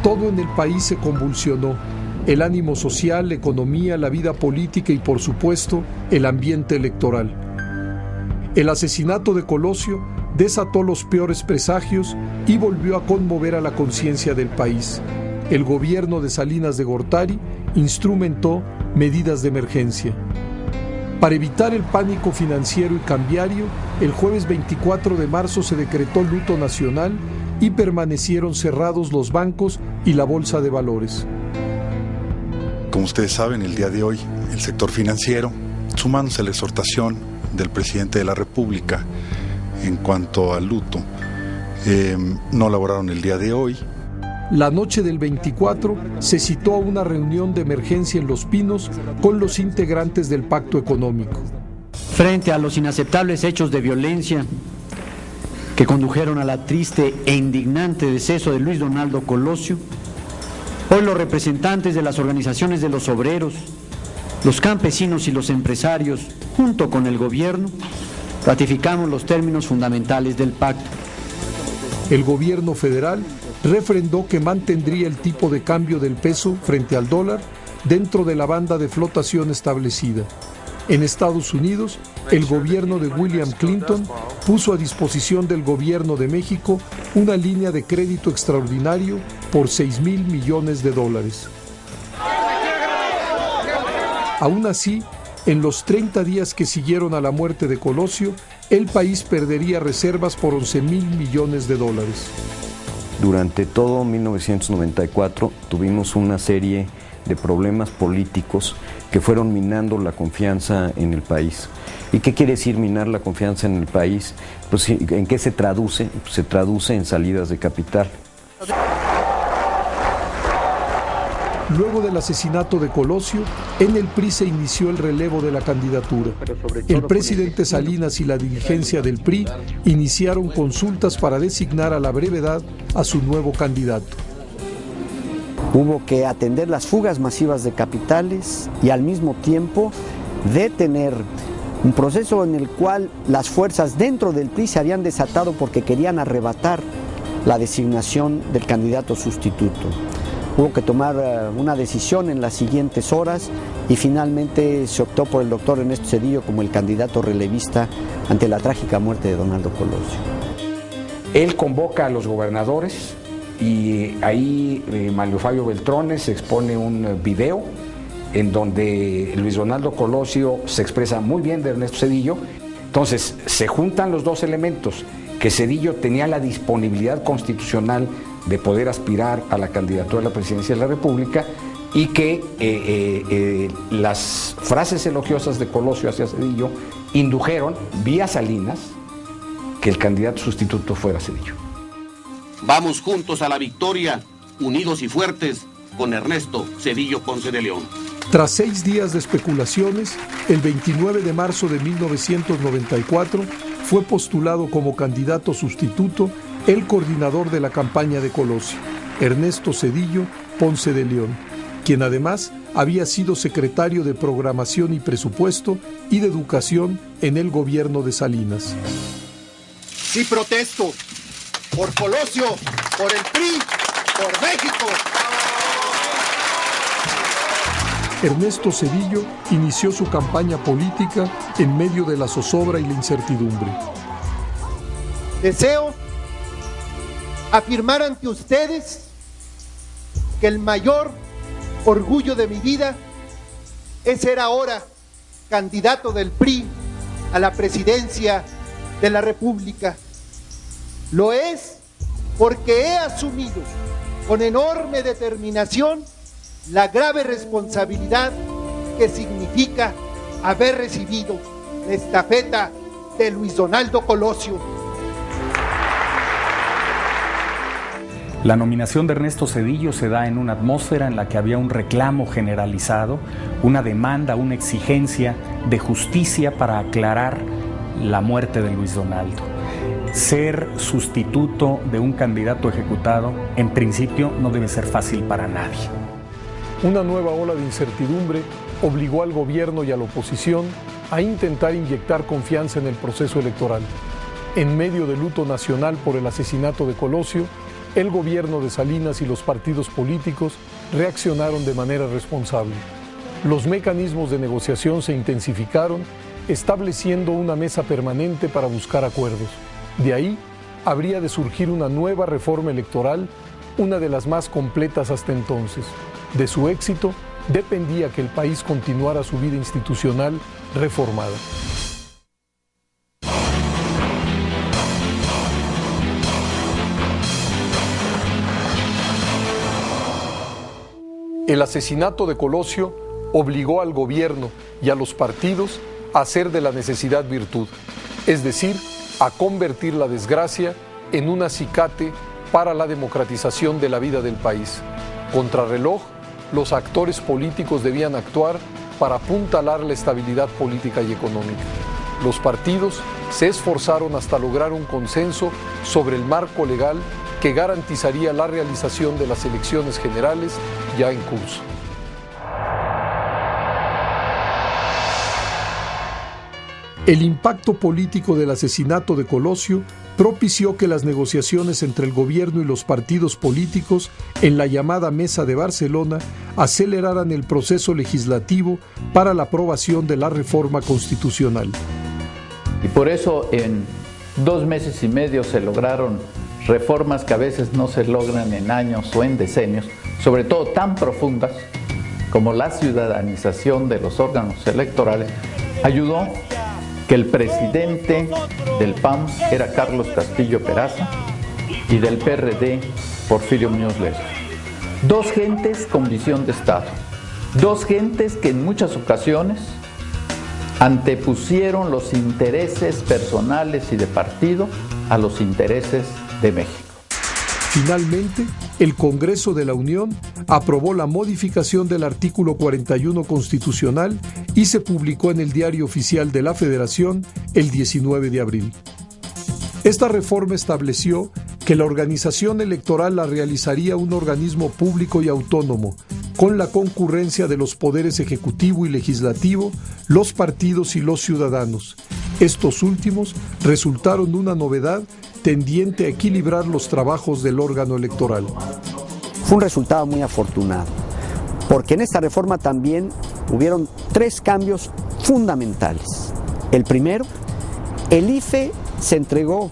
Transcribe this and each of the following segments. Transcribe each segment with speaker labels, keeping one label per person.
Speaker 1: Todo en el país se convulsionó: el ánimo social, la economía, la vida política y, por supuesto, el ambiente electoral. El asesinato de Colosio desató los peores presagios y volvió a conmover a la conciencia del país. El gobierno de Salinas de Gortari instrumentó medidas de emergencia. Para evitar el pánico financiero y cambiario, el jueves 24 de marzo se decretó luto nacional y permanecieron cerrados los bancos y la bolsa de valores.
Speaker 2: Como ustedes saben, el día de hoy, el sector financiero, sumándose a la exhortación del presidente de la República en cuanto al luto, no laboraron el día de hoy.
Speaker 1: La noche del 24 se citó a una reunión de emergencia en Los Pinos con los integrantes del Pacto Económico.
Speaker 3: Frente a los inaceptables hechos de violencia que condujeron a la triste e indignante deceso de Luis Donaldo Colosio, hoy los representantes de las organizaciones de los obreros, los campesinos y los empresarios, junto con el gobierno, ratificamos los términos fundamentales del pacto.
Speaker 1: El gobierno federal refrendó que mantendría el tipo de cambio del peso frente al dólar dentro de la banda de flotación establecida. En Estados Unidos, el gobierno de William Clinton puso a disposición del gobierno de México una línea de crédito extraordinario por $6,000 millones. Aún así, en los 30 días que siguieron a la muerte de Colosio, el país perdería reservas por $11,000 millones.
Speaker 4: Durante todo 1994 tuvimos una serie de problemas políticos que fueron minando la confianza en el país. ¿Y qué quiere decir minar la confianza en el país? Pues, ¿en qué se traduce? Pues se traduce en salidas de capital.
Speaker 1: Luego del asesinato de Colosio, en el PRI se inició el relevo de la candidatura. El presidente Salinas y la dirigencia del PRI iniciaron consultas para designar a la brevedad a su nuevo candidato.
Speaker 5: Hubo que atender las fugas masivas de capitales y al mismo tiempo detener un proceso en el cual las fuerzas dentro del PRI se habían desatado porque querían arrebatar la designación del candidato sustituto. Hubo que tomar una decisión en las siguientes horas y finalmente se optó por el doctor Ernesto Zedillo como el candidato relevista ante la trágica muerte de Donaldo Colosio.
Speaker 6: Él convoca a los gobernadores y ahí Mario Fabio Beltrones expone un video en donde Luis Donaldo Colosio se expresa muy bien de Ernesto Zedillo. Entonces se juntan los dos elementos, que Zedillo tenía la disponibilidad constitucional de poder aspirar a la candidatura a la presidencia de la República y que las frases elogiosas de Colosio hacia Zedillo indujeron vía Salinas que el candidato sustituto fuera Zedillo.
Speaker 7: Vamos juntos a la victoria, unidos y fuertes, con Ernesto Zedillo Ponce de León.
Speaker 1: Tras 6 días de especulaciones, el 29 de marzo de 1994 fue postulado como candidato sustituto el coordinador de la campaña de Colosio, Ernesto Zedillo Ponce de León, quien además había sido secretario de Programación y Presupuesto y de Educación en el gobierno de Salinas.
Speaker 8: Sí protesto por Colosio, por el PRI, por México.
Speaker 1: Ernesto Zedillo inició su campaña política en medio de la zozobra y la incertidumbre.
Speaker 8: Deseo afirmar ante ustedes que el mayor orgullo de mi vida es ser ahora candidato del PRI a la presidencia de la República. Lo es porque he asumido con enorme determinación la grave responsabilidad que significa haber recibido la estafeta de Luis Donaldo Colosio.
Speaker 9: La nominación de Ernesto Zedillo se da en una atmósfera en la que había un reclamo generalizado, una demanda, una exigencia de justicia para aclarar la muerte de Luis Donaldo. Ser sustituto de un candidato ejecutado, en principio, no debe ser fácil para nadie.
Speaker 1: Una nueva ola de incertidumbre obligó al gobierno y a la oposición a intentar inyectar confianza en el proceso electoral. En medio del luto nacional por el asesinato de Colosio, el gobierno de Salinas y los partidos políticos reaccionaron de manera responsable. Los mecanismos de negociación se intensificaron, estableciendo una mesa permanente para buscar acuerdos. De ahí habría de surgir una nueva reforma electoral, una de las más completas hasta entonces. De su éxito dependía que el país continuara su vida institucional reformada. El asesinato de Colosio obligó al gobierno y a los partidos a hacer de la necesidad virtud, es decir, a convertir la desgracia en un acicate para la democratización de la vida del país. Contrarreloj, los actores políticos debían actuar para apuntalar la estabilidad política y económica. Los partidos se esforzaron hasta lograr un consenso sobre el marco legal que garantizaría la realización de las elecciones generales ya en curso. El impacto político del asesinato de Colosio propició que las negociaciones entre el gobierno y los partidos políticos en la llamada Mesa de Barcelona aceleraran el proceso legislativo para la aprobación de la reforma constitucional.
Speaker 10: Y por eso en 2 meses y medio se lograron reformas que a veces no se logran en años o en decenios, sobre todo tan profundas como la ciudadanización de los órganos electorales. Ayudó que el presidente del PAN era Carlos Castillo Peraza y del PRD Porfirio Muñoz Ledo. 2 gentes con visión de Estado, 2 gentes que en muchas ocasiones antepusieron los intereses personales y de partido a los intereses de México.
Speaker 1: Finalmente, el Congreso de la Unión aprobó la modificación del artículo 41 constitucional y se publicó en el Diario Oficial de la Federación el 19 de abril. Esta reforma estableció que la organización electoral la realizaría un organismo público y autónomo, con la concurrencia de los poderes ejecutivo y legislativo, los partidos y los ciudadanos. Estos últimos resultaron una novedad tendiente a equilibrar los trabajos del órgano electoral.
Speaker 5: Fue un resultado muy afortunado, porque en esta reforma también hubieron 3 cambios fundamentales. El primero, el IFE se entregó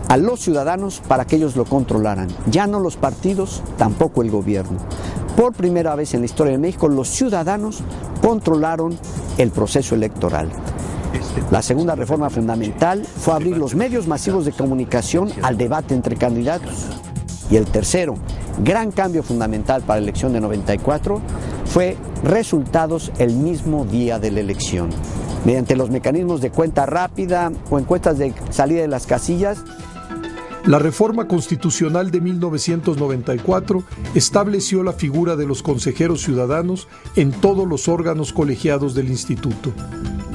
Speaker 5: a los ciudadanos para que ellos lo controlaran, ya no los partidos, tampoco el gobierno. Por primera vez en la historia de México, los ciudadanos controlaron el proceso electoral. La segunda reforma fundamental fue abrir los medios masivos de comunicación al debate entre candidatos. Y el tercero, gran cambio fundamental para la elección de 94, fue resultados el mismo día de la elección. Mediante los mecanismos de cuenta rápida o encuestas de salida de las casillas.
Speaker 1: La reforma constitucional de 1994 estableció la figura de los consejeros ciudadanos en todos los órganos colegiados del instituto.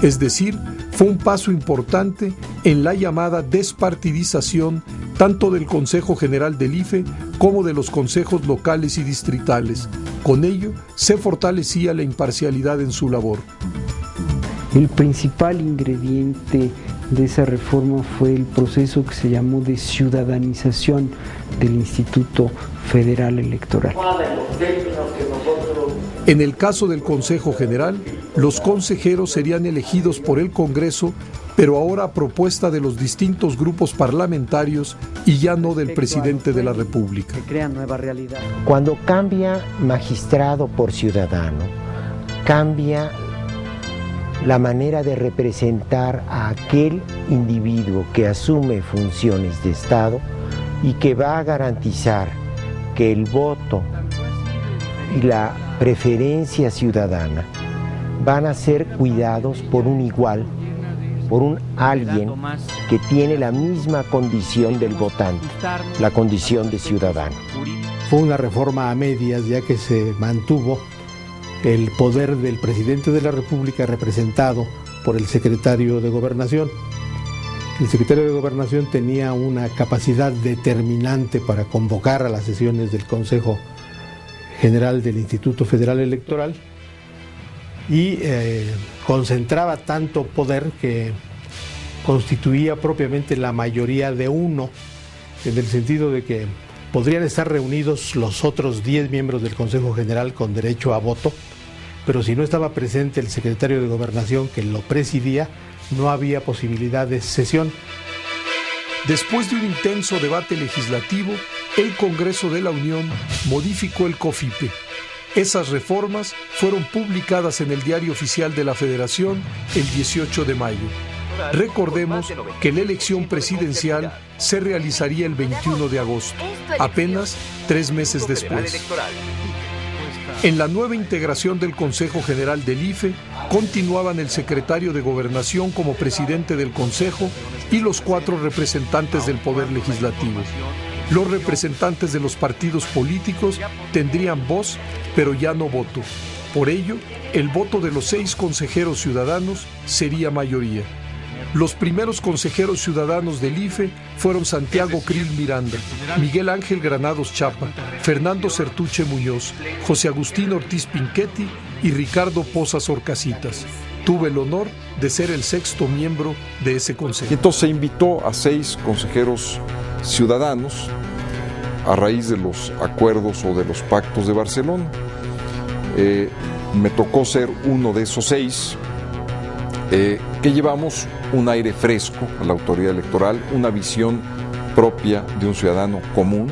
Speaker 1: Es decir, fue un paso importante en la llamada despartidización tanto del Consejo General del IFE como de los consejos locales y distritales. Con ello, se fortalecía la imparcialidad en su labor.
Speaker 11: El principal ingrediente de esa reforma fue el proceso que se llamó de ciudadanización del Instituto Federal Electoral.
Speaker 1: En el caso del Consejo General, los consejeros serían elegidos por el Congreso, pero ahora a propuesta de los distintos grupos parlamentarios y ya no del presidente de la República.
Speaker 12: Cuando cambia magistrado por ciudadano, cambia la manera de representar a aquel individuo que asume funciones de Estado y que va a garantizar que el voto y la preferencia ciudadana van a ser cuidados por un igual, por un alguien que tiene la misma condición del votante, la condición de ciudadano.
Speaker 13: Fue una reforma a medias, ya que se mantuvo el poder del presidente de la República representado por el secretario de Gobernación. El secretario de Gobernación tenía una capacidad determinante para convocar a las sesiones del Consejo General del Instituto Federal Electoral y concentraba tanto poder que constituía propiamente la mayoría de uno, en el sentido de que podrían estar reunidos los otros 10 miembros del Consejo General con derecho a voto, pero si no estaba presente el secretario de Gobernación que lo presidía, no había posibilidad de sesión.
Speaker 1: Después de un intenso debate legislativo, el Congreso de la Unión modificó el COFIPE. Esas reformas fueron publicadas en el Diario Oficial de la Federación el 18 de mayo. Recordemos que la elección presidencial se realizaría el 21 de agosto, apenas 3 meses después. En la nueva integración del Consejo General del IFE, continuaban el secretario de Gobernación como presidente del Consejo y los 4 representantes del Poder Legislativo. Los representantes de los partidos políticos tendrían voz, pero ya no voto. Por ello, el voto de los 6 consejeros ciudadanos sería mayoría. Los primeros consejeros ciudadanos del IFE fueron Santiago Krill Miranda, Miguel Ángel Granados Chapa, Fernando Certuche Muñoz, José Agustín Ortiz Pinchetti y Ricardo Pozas Orcasitas. Tuve el honor de ser el 6º miembro de ese consejo.
Speaker 14: Y entonces se invitó a 6 consejeros ciudadanos a raíz de los acuerdos o de los pactos de Barcelona. Me tocó ser uno de esos 6 que llevamos un aire fresco a la autoridad electoral, una visión propia de un ciudadano común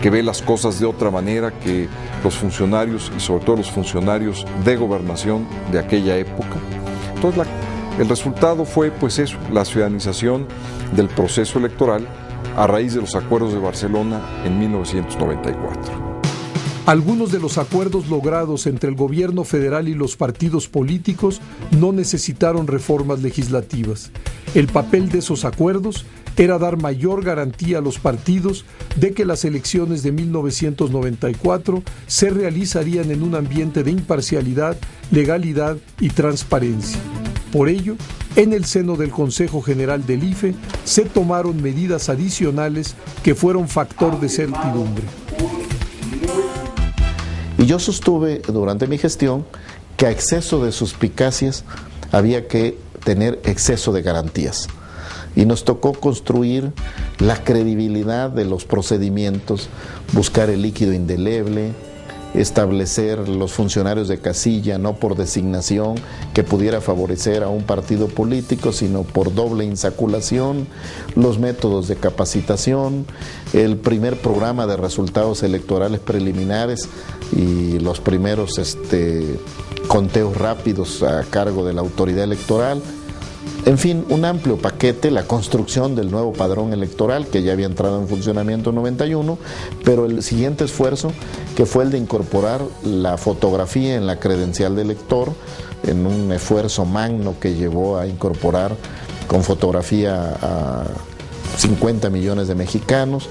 Speaker 14: que ve las cosas de otra manera que los funcionarios y sobre todo los funcionarios de gobernación de aquella época. Entonces el resultado fue pues eso, la ciudadanización del proceso electoral a raíz de los acuerdos de Barcelona en 1994.
Speaker 1: Algunos de los acuerdos logrados entre el gobierno federal y los partidos políticos no necesitaron reformas legislativas. El papel de esos acuerdos era dar mayor garantía a los partidos de que las elecciones de 1994 se realizarían en un ambiente de imparcialidad, legalidad y transparencia. Por ello, en el seno del Consejo General del IFE se tomaron medidas adicionales que fueron factor de certidumbre.
Speaker 15: Y yo sostuve durante mi gestión que a exceso de suspicacias había que tener exceso de garantías. Y nos tocó construir la credibilidad de los procedimientos, buscar el líquido indeleble, establecer los funcionarios de casilla, no por designación que pudiera favorecer a un partido político, sino por doble insaculación, los métodos de capacitación, el primer programa de resultados electorales preliminares y los primeros conteos rápidos a cargo de la autoridad electoral. En fin, un amplio paquete, la construcción del nuevo padrón electoral que ya había entrado en funcionamiento en 91, pero el siguiente esfuerzo que fue el de incorporar la fotografía en la credencial de elector en un esfuerzo magno que llevó a incorporar con fotografía a 50 millones de mexicanos.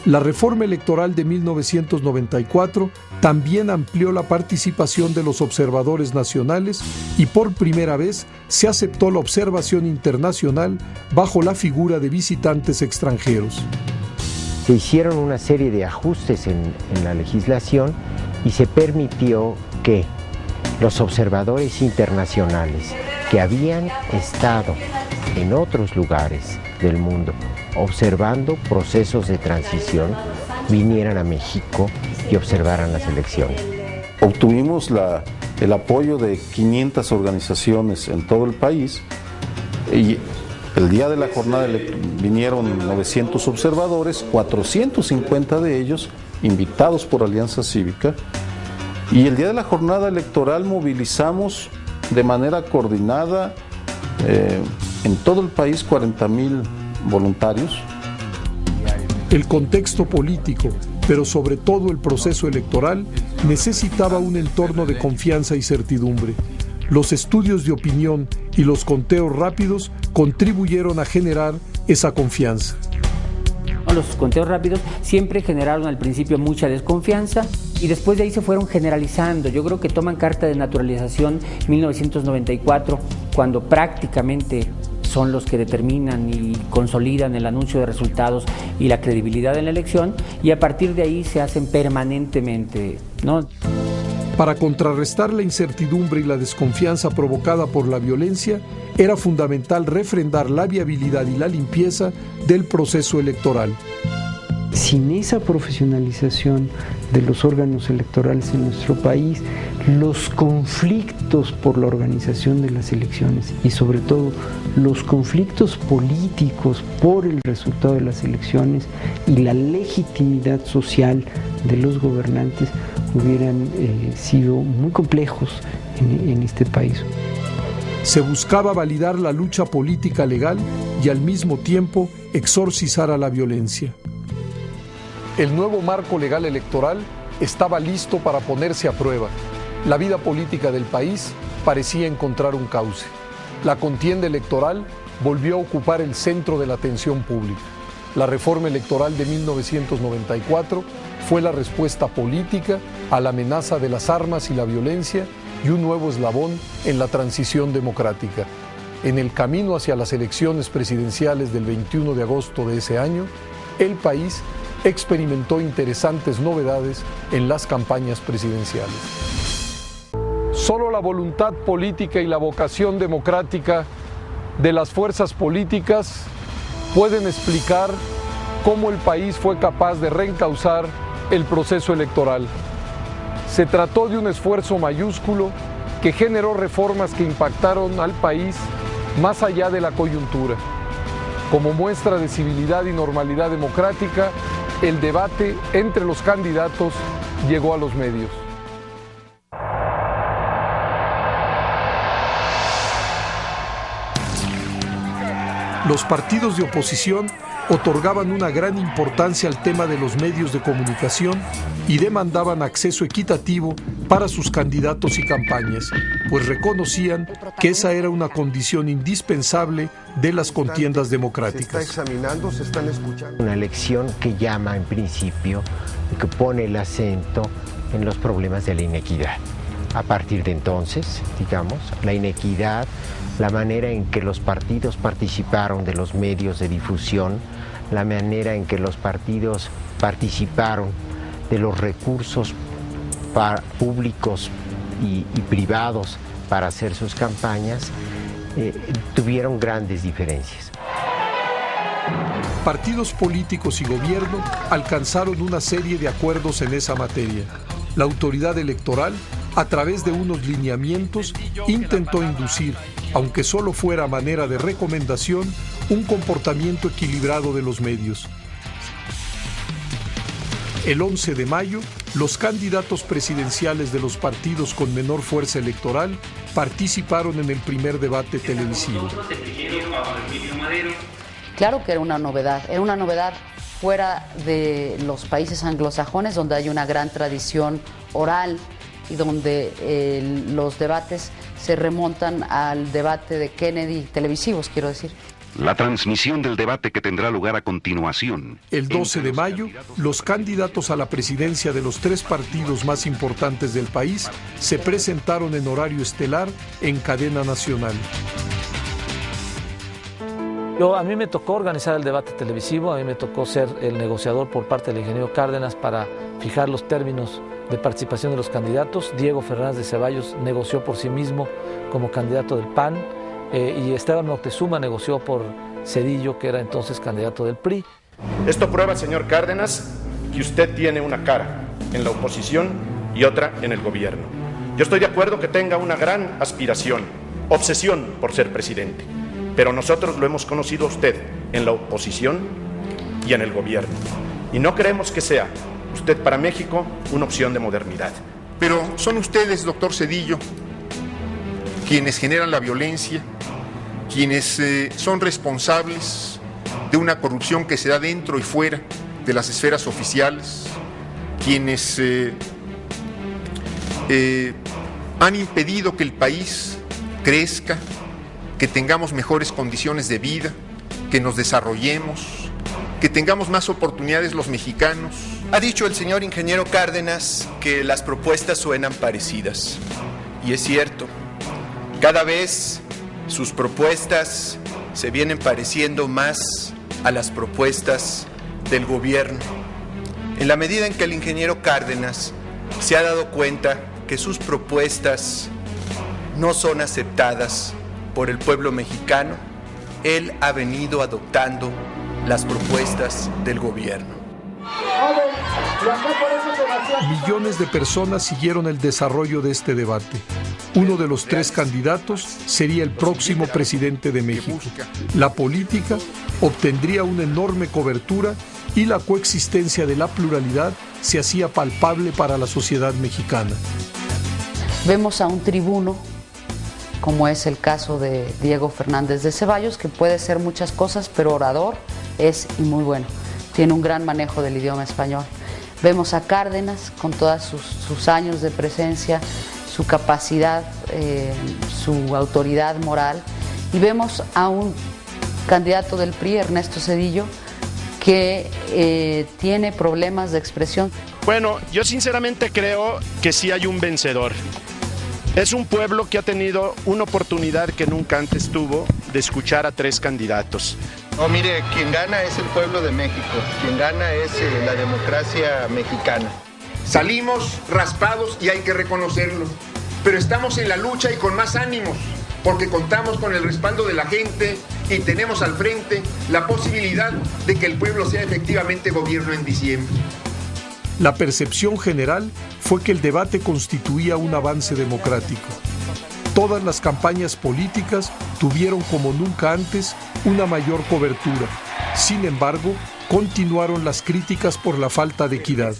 Speaker 1: La reforma electoral de 1994 también amplió la participación de los observadores nacionales y por primera vez se aceptó la observación internacional bajo la figura de visitantes extranjeros.
Speaker 12: Se hicieron una serie de ajustes en la legislación y se permitió que los observadores internacionales que habían estado en otros lugares del mundo observando procesos de transición vinieran a México y observaran las elecciones.
Speaker 16: Obtuvimos el apoyo de 500 organizaciones en todo el país y el día de la jornada vinieron 900 observadores, 450 de ellos invitados por Alianza Cívica, y el día de la jornada electoral movilizamos de manera coordinada en todo el país 40,000 voluntarios.
Speaker 1: El contexto político, pero sobre todo el proceso electoral, necesitaba un entorno de confianza y certidumbre. Los estudios de opinión y los conteos rápidos contribuyeron a generar esa confianza.
Speaker 17: Los conteos rápidos siempre generaron al principio mucha desconfianza y después de ahí se fueron generalizando. Yo creo que toman carta de naturalización 1994, cuando prácticamente son los que determinan y consolidan el anuncio de resultados y la credibilidad en la elección, y a partir de ahí se hacen permanentemente, ¿no?
Speaker 1: Para contrarrestar la incertidumbre y la desconfianza provocada por la violencia, era fundamental refrendar la viabilidad y la limpieza del proceso electoral.
Speaker 11: sin esa profesionalización de los órganos electorales en nuestro país, los conflictos por la organización de las elecciones y sobre todo los conflictos políticos por el resultado de las elecciones y la legitimidad social de los gobernantes hubieran sido muy complejos en este país.
Speaker 1: Se buscaba validar la lucha política legal y al mismo tiempo exorcizar a la violencia. El nuevo marco legal electoral estaba listo para ponerse a prueba. La vida política del país parecía encontrar un cauce. La contienda electoral volvió a ocupar el centro de la atención pública. La reforma electoral de 1994 fue la respuesta política a la amenaza de las armas y la violencia y un nuevo eslabón en la transición democrática. En el camino hacia las elecciones presidenciales del 21 de agosto de ese año, el país experimentó interesantes novedades en las campañas presidenciales. Solo la voluntad política y la vocación democrática de las fuerzas políticas pueden explicar cómo el país fue capaz de reencauzar el proceso electoral. Se trató de un esfuerzo mayúsculo que generó reformas que impactaron al país más allá de la coyuntura. Como muestra de civilidad y normalidad democrática, el debate entre los candidatos llegó a los medios. Los partidos de oposición otorgaban una gran importancia al tema de los medios de comunicación y demandaban acceso equitativo para sus candidatos y campañas, pues reconocían que esa era una condición indispensable de las contiendas democráticas.
Speaker 12: Se está examinando, se están escuchando. Una elección que llama en principio y que pone el acento en los problemas de la inequidad. A partir de entonces, digamos, la inequidad, la manera en que los partidos participaron de los medios de difusión, la manera en que los partidos participaron de los recursos públicos y privados para hacer sus campañas, tuvieron grandes diferencias.
Speaker 1: Partidos políticos y gobierno alcanzaron una serie de acuerdos en esa materia. La autoridad electoral, a través de unos lineamientos, intentó inducir, aunque solo fuera a manera de recomendación, un comportamiento equilibrado de los medios. El 11 de mayo, los candidatos presidenciales de los partidos con menor fuerza electoral participaron en el primer debate televisivo.
Speaker 18: Claro que era una novedad fuera de los países anglosajones, donde hay una gran tradición oral y donde los debates se remontan al debate de Kennedy, televisivos, quiero decir.
Speaker 19: La transmisión del debate que tendrá lugar a continuación.
Speaker 1: El 12 de mayo, los candidatos a la presidencia de los tres partidos más importantes del país se presentaron en horario estelar en cadena nacional.
Speaker 20: A mí me tocó organizar el debate televisivo, a mí me tocó ser el negociador por parte del ingeniero Cárdenas para fijar los términos de participación de los candidatos. Diego Fernández de Ceballos negoció por sí mismo como candidato del PAN y Esteban Moctezuma negoció por Zedillo, que era entonces candidato del PRI.
Speaker 21: Esto prueba, señor Cárdenas, que usted tiene una cara en la oposición y otra en el gobierno. Yo estoy de acuerdo que tenga una gran aspiración, obsesión por ser presidente, pero nosotros lo hemos conocido a usted en la oposición y en el gobierno. Y no creemos que sea usted para México una opción de modernidad.
Speaker 22: Pero son ustedes, doctor Zedillo, quienes generan la violencia, quienes son responsables de una corrupción que se da dentro y fuera de las esferas oficiales, quienes han impedido que el país crezca, que tengamos mejores condiciones de vida, que nos desarrollemos, que tengamos más oportunidades los mexicanos.
Speaker 23: Ha dicho el señor ingeniero Cárdenas que las propuestas suenan parecidas. Y es cierto, cada vez sus propuestas se vienen pareciendo más a las propuestas del gobierno. En la medida en que el ingeniero Cárdenas se ha dado cuenta que sus propuestas no son aceptadas por el pueblo mexicano, él ha venido adoptando las propuestas del gobierno.
Speaker 1: Millones de personas siguieron el desarrollo de este debate. Uno de los 3 candidatos sería el próximo presidente de México. La política obtendría una enorme cobertura y la coexistencia de la pluralidad se hacía palpable para la sociedad mexicana.
Speaker 18: Vemos a un tribuno, como es el caso de Diego Fernández de Ceballos, que puede ser muchas cosas, pero orador es y muy bueno. Tiene un gran manejo del idioma español. Vemos a Cárdenas con todos sus años de presencia, su capacidad, su autoridad moral, y vemos a un candidato del PRI, Ernesto Zedillo, que tiene problemas de expresión.
Speaker 21: Bueno, yo sinceramente creo que sí hay un vencedor. Es un pueblo que ha tenido una oportunidad que nunca antes tuvo de escuchar a 3 candidatos.
Speaker 23: No, mire, quien gana es el pueblo de México, quien gana es la democracia mexicana.
Speaker 22: Salimos raspados y hay que reconocerlo, pero estamos en la lucha y con más ánimos, porque contamos con el respaldo de la gente y tenemos al frente la posibilidad de que el pueblo sea efectivamente gobierno en diciembre.
Speaker 1: La percepción general fue que el debate constituía un avance democrático. Todas las campañas políticas tuvieron como nunca antes una mayor cobertura. Sin embargo, continuaron las críticas por la falta de equidad.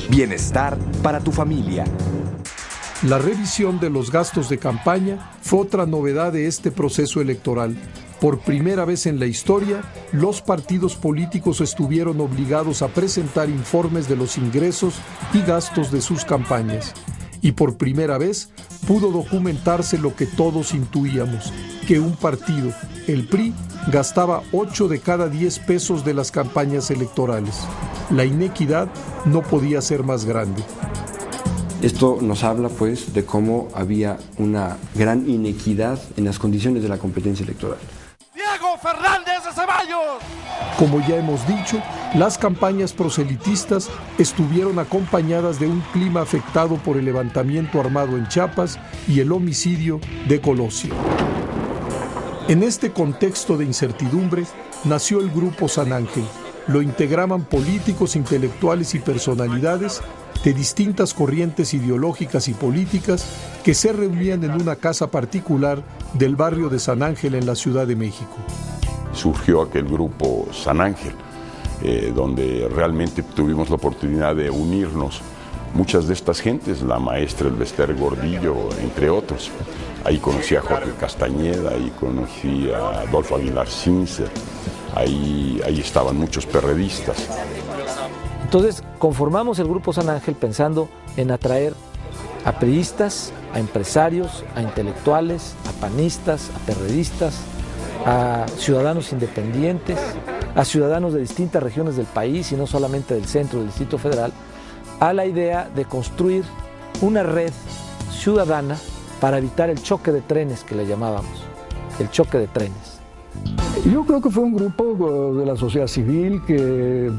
Speaker 2: Bienestar para tu familia.
Speaker 1: La revisión de los gastos de campaña fue otra novedad de este proceso electoral. Por primera vez en la historia, los partidos políticos estuvieron obligados a presentar informes de los ingresos y gastos de sus campañas. Y por primera vez pudo documentarse lo que todos intuíamos, que un partido, el PRI, gastaba 8 de cada 10 pesos de las campañas electorales. La inequidad no podía ser más grande.
Speaker 3: Esto nos habla, pues, de cómo había una gran inequidad en las condiciones de la competencia electoral.
Speaker 4: ¡Diego Fernández de Ceballos!
Speaker 1: Como ya hemos dicho, las campañas proselitistas estuvieron acompañadas de un clima afectado por el levantamiento armado en Chiapas y el homicidio de Colosio. En este contexto de incertidumbre, nació el Grupo San Ángel. Lo integraban políticos, intelectuales y personalidades de distintas corrientes ideológicas y políticas que se reunían en una casa particular del barrio de San Ángel en la Ciudad de México.
Speaker 24: Surgió aquel grupo San Ángel, donde realmente tuvimos la oportunidad de unirnos muchas de estas gentes, la maestra Elbester Gordillo, entre otros. Ahí conocí a Jorge Castañeda, ahí conocí a Adolfo Aguilar Sincer, ahí estaban muchos perredistas.
Speaker 20: Entonces conformamos el Grupo San Ángel pensando en atraer a priistas, a empresarios, a intelectuales, a panistas, a perredistas, a ciudadanos independientes, a ciudadanos de distintas regiones del país y no solamente del centro del Distrito Federal, a la idea de construir una red ciudadana para evitar el choque de trenes que le llamábamos, el choque de trenes.
Speaker 25: Yo creo que fue un grupo de la sociedad civil que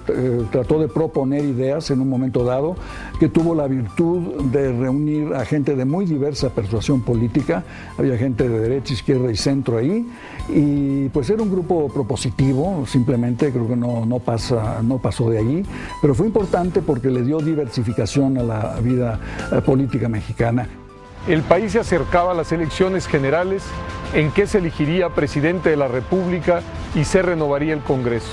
Speaker 25: trató de proponer ideas en un momento dado, que tuvo la virtud de reunir a gente de muy diversa persuasión política. Había gente de derecha, izquierda y centro ahí, y pues era un grupo propositivo, simplemente creo que no pasó de allí, pero fue importante porque le dio diversificación a la vida política mexicana.
Speaker 1: El país se acercaba a las elecciones generales en que se elegiría presidente de la República y se renovaría el Congreso.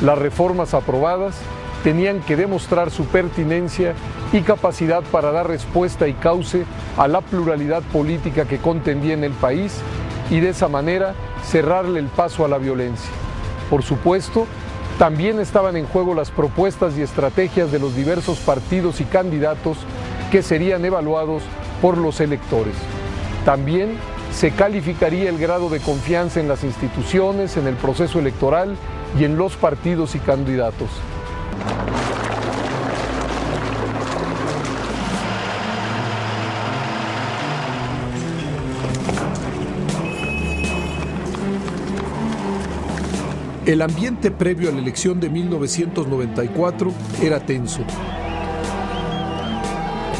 Speaker 1: Las reformas aprobadas tenían que demostrar su pertinencia y capacidad para dar respuesta y cauce a la pluralidad política que contendía en el país y de esa manera cerrarle el paso a la violencia. Por supuesto, también estaban en juego las propuestas y estrategias de los diversos partidos y candidatos que serían evaluados por los electores. También se calificaría el grado de confianza en las instituciones, en el proceso electoral y en los partidos y candidatos. El ambiente previo a la elección de 1994 era tenso.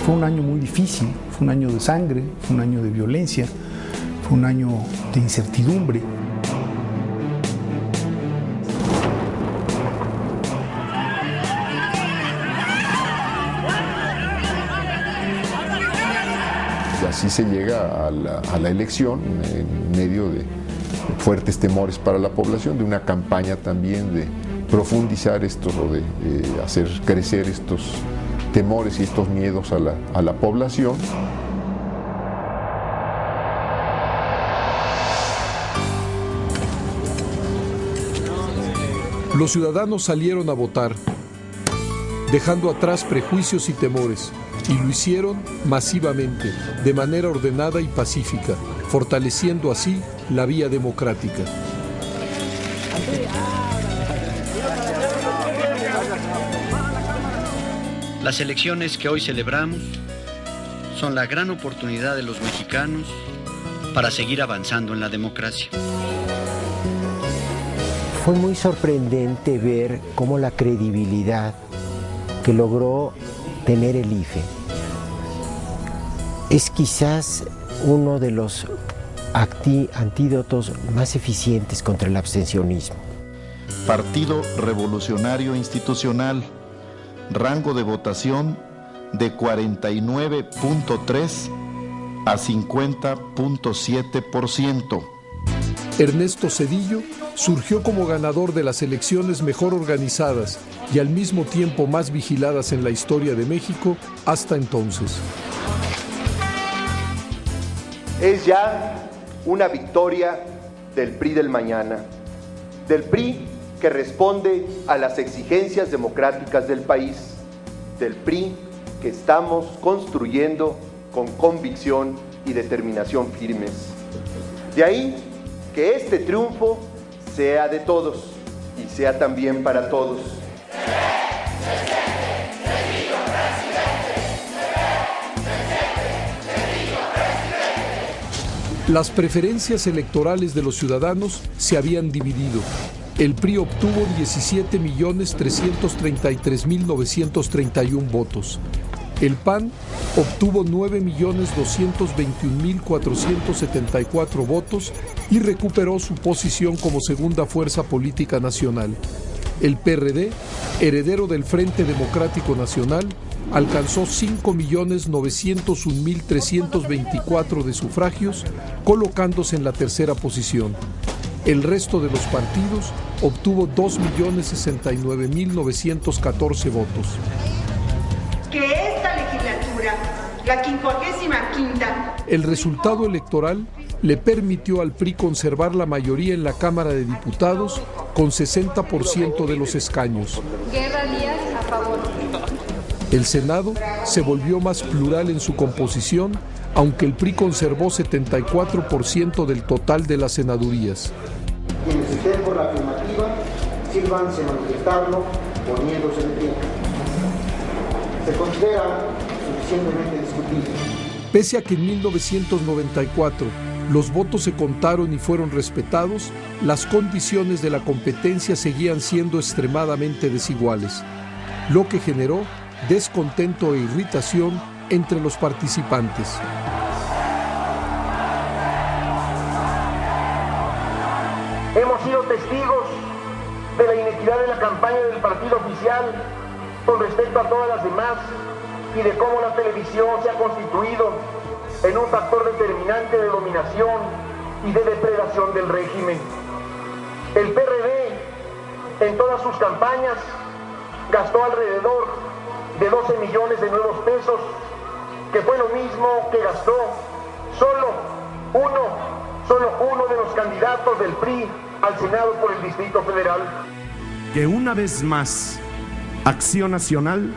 Speaker 26: Fue un año muy difícil, fue un año de sangre, fue un año de violencia, fue un año de incertidumbre.
Speaker 15: así se llega a la elección en medio de fuertes temores para la población, de una campaña también de profundizar estos o de hacer crecer estos temores y estos miedos a la población.
Speaker 1: Los ciudadanos salieron a votar, dejando atrás prejuicios y temores, y lo hicieron masivamente, de manera ordenada y pacífica, fortaleciendo así la vía democrática.
Speaker 5: Las elecciones que hoy celebramos son la gran oportunidad de los mexicanos para seguir avanzando en la democracia.
Speaker 12: Fue muy sorprendente ver cómo la credibilidad que logró tener el IFE es quizás uno de los antídotos más eficientes contra el abstencionismo.
Speaker 6: Partido Revolucionario Institucional, rango de votación de 49.3 a 50.7%.
Speaker 1: Ernesto Zedillo surgió como ganador de las elecciones mejor organizadas y al mismo tiempo más vigiladas en la historia de México hasta entonces.
Speaker 7: Es ya una victoria del PRI del mañana, del PRI que responde a las exigencias democráticas del país, del PRI que estamos construyendo con convicción y determinación firmes. De ahí que este triunfo sea de todos y sea también para todos.
Speaker 1: Las preferencias electorales de los ciudadanos se habían dividido. El PRI obtuvo 17.333.931 votos. El PAN obtuvo 9.221.474 votos y recuperó su posición como segunda fuerza política nacional. El PRD, heredero del Frente Democrático Nacional, alcanzó 5.901.324 de sufragios, colocándose en la tercera posición. El resto de los partidos obtuvo 2.069.914 votos.
Speaker 8: Que esta legislatura, la 55ª...
Speaker 1: El resultado electoral le permitió al PRI conservar la mayoría en la Cámara de Diputados con 60% de los escaños.
Speaker 8: Guerra Díaz, a favor.
Speaker 1: El Senado se volvió más plural en su composición, aunque el PRI conservó 74% del total de las senadurías.
Speaker 8: Quienes estén por la afirmativa, sírvanse manifestarlo poniéndose de pie. Se considera suficientemente discutible.
Speaker 1: Pese a que en 1994 los votos se contaron y fueron respetados, las condiciones de la competencia seguían siendo extremadamente desiguales, lo que generó descontento e irritación entre los participantes.
Speaker 8: Hemos sido testigos de la inequidad de la campaña del partido oficial con respecto a todas las demás y de cómo la televisión se ha constituido en un factor determinante de dominación y de depredación del régimen. El PRD, en todas sus campañas, gastó alrededor de 12 millones de nuevos pesos, que fue lo mismo que gastó solo uno de los candidatos del PRI al Senado por el Distrito Federal.
Speaker 21: Que una vez más, Acción Nacional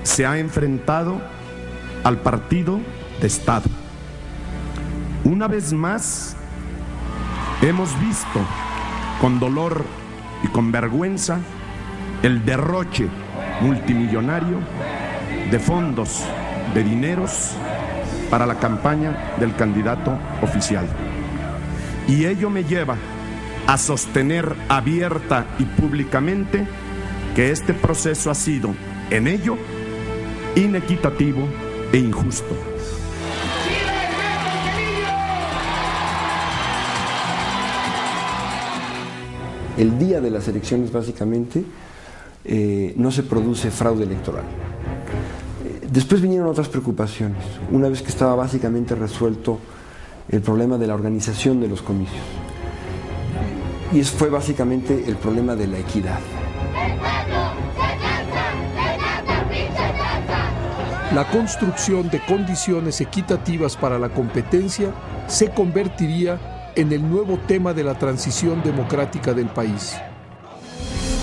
Speaker 21: se ha enfrentado al partido de Estado. Una vez más, hemos visto con dolor y con vergüenza el derroche multimillonario de fondos, de dineros para la campaña del candidato oficial. Y ello me lleva a sostener abierta y públicamente que este proceso ha sido, en ello, inequitativo e injusto.
Speaker 3: El día de las elecciones, básicamente, no se produce fraude electoral. Después vinieron otras preocupaciones, una vez que estaba básicamente resuelto el problema de la organización de los comicios. Y eso fue básicamente el problema de la equidad.
Speaker 1: La construcción de condiciones equitativas para la competencia se convertiría en el nuevo tema de la transición democrática del país.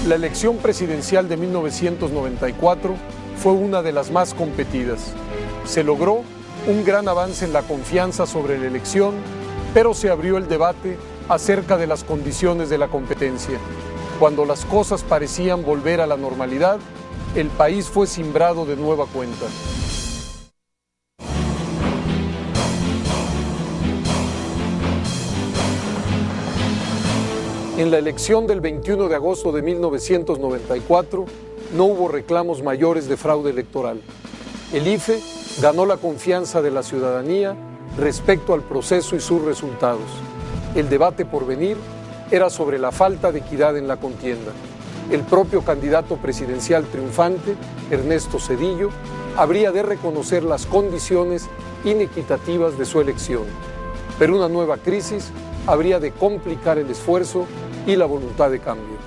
Speaker 1: La elección presidencial de 1994 fue una de las más competidas. Se logró un gran avance en la confianza sobre la elección, pero se abrió el debate acerca de las condiciones de la competencia. Cuando las cosas parecían volver a la normalidad, el país fue cimbrado de nueva cuenta. En la elección del 21 de agosto de 1994 no hubo reclamos mayores de fraude electoral. El IFE ganó la confianza de la ciudadanía respecto al proceso y sus resultados. El debate por venir era sobre la falta de equidad en la contienda. El propio candidato presidencial triunfante, Ernesto Zedillo, habría de reconocer las condiciones inequitativas de su elección. Pero una nueva crisis habría de complicar el esfuerzo y la voluntad de cambio.